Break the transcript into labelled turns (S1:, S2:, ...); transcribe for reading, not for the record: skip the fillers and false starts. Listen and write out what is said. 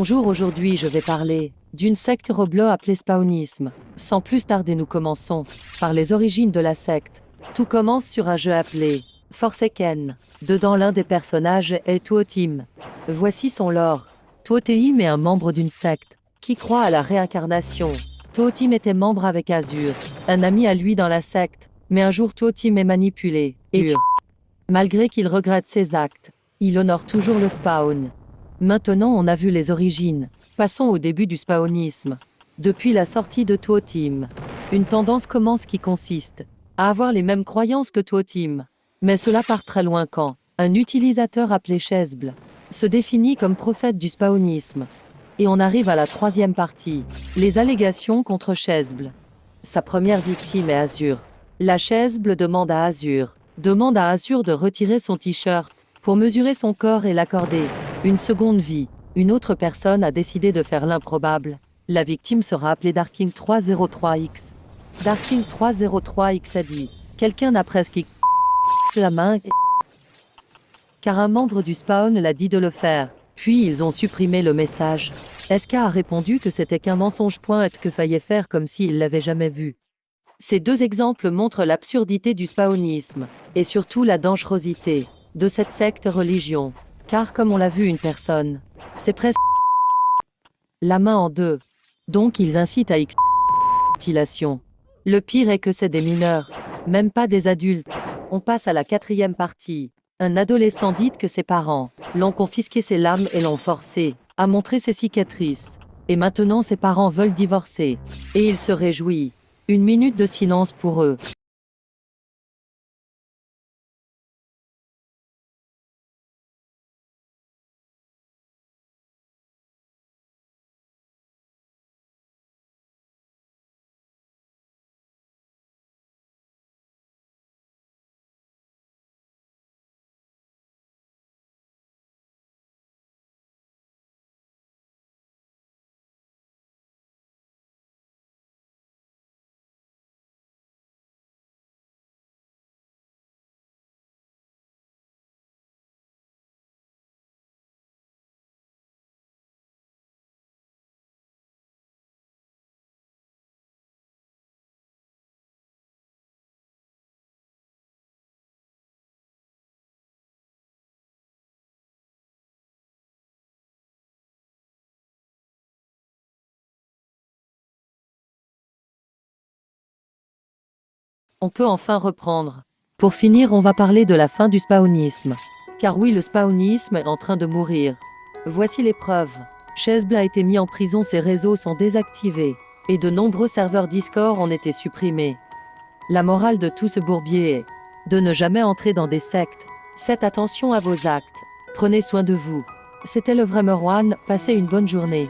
S1: Bonjour, aujourd'hui je vais parler d'une secte Roblox appelée Spawnisme. Sans plus tarder, nous commençons par les origines de la secte. Tout commence sur un jeu appelé Forsaken. Dedans, l'un des personnages est Tuotim. Voici son lore. Tuotim est un membre d'une secte qui croit à la réincarnation. Tuotim était membre avec Azur, un ami à lui dans la secte, mais un jour Tuotim est manipulé et tué. Malgré qu'il regrette ses actes, il honore toujours le spawn. Maintenant on a vu les origines. Passons au début du spawnisme. Depuis la sortie de Tuotim, une tendance commence qui consiste à avoir les mêmes croyances que Tuotim. Mais cela part très loin quand un utilisateur appelé Chesbl se définit comme prophète du spawnisme. Et on arrive à la troisième partie, les allégations contre Chesbl. Sa première victime est Azur. La Chesbl demande à Azur de retirer son t-shirt pour mesurer son corps et l'accorder une seconde vie. Une autre personne a décidé de faire l'improbable. La victime sera appelée Darking 303X. Darking 303X a dit « Quelqu'un a presque la main car un membre du spawn l'a dit de le faire. » Puis ils ont supprimé le message. SK a répondu que c'était qu'un mensonge et que fallait faire comme s'il l'avait jamais vu. Ces deux exemples montrent l'absurdité du spawnisme et surtout la dangerosité de cette secte religion. Car comme on l'a vu, une personne, c'est presque la main en deux. Donc ils incitent à mutilation. Le pire est que c'est des mineurs, même pas des adultes. On passe à la quatrième partie. Un adolescent dit que ses parents l'ont confisqué ses lames et l'ont forcé à montrer ses cicatrices. Et maintenant ses parents veulent divorcer. Et il se réjouit. Une minute de silence pour eux. On peut enfin reprendre. Pour finir, on va parler de la fin du spawnisme. Car oui, le spawnisme est en train de mourir. Voici les preuves. Chesbl a été mis en prison, ses réseaux sont désactivés, et de nombreux serveurs Discord ont été supprimés. La morale de tout ce bourbier est de ne jamais entrer dans des sectes. Faites attention à vos actes. Prenez soin de vous. C'était le vrai Merwan, passez une bonne journée.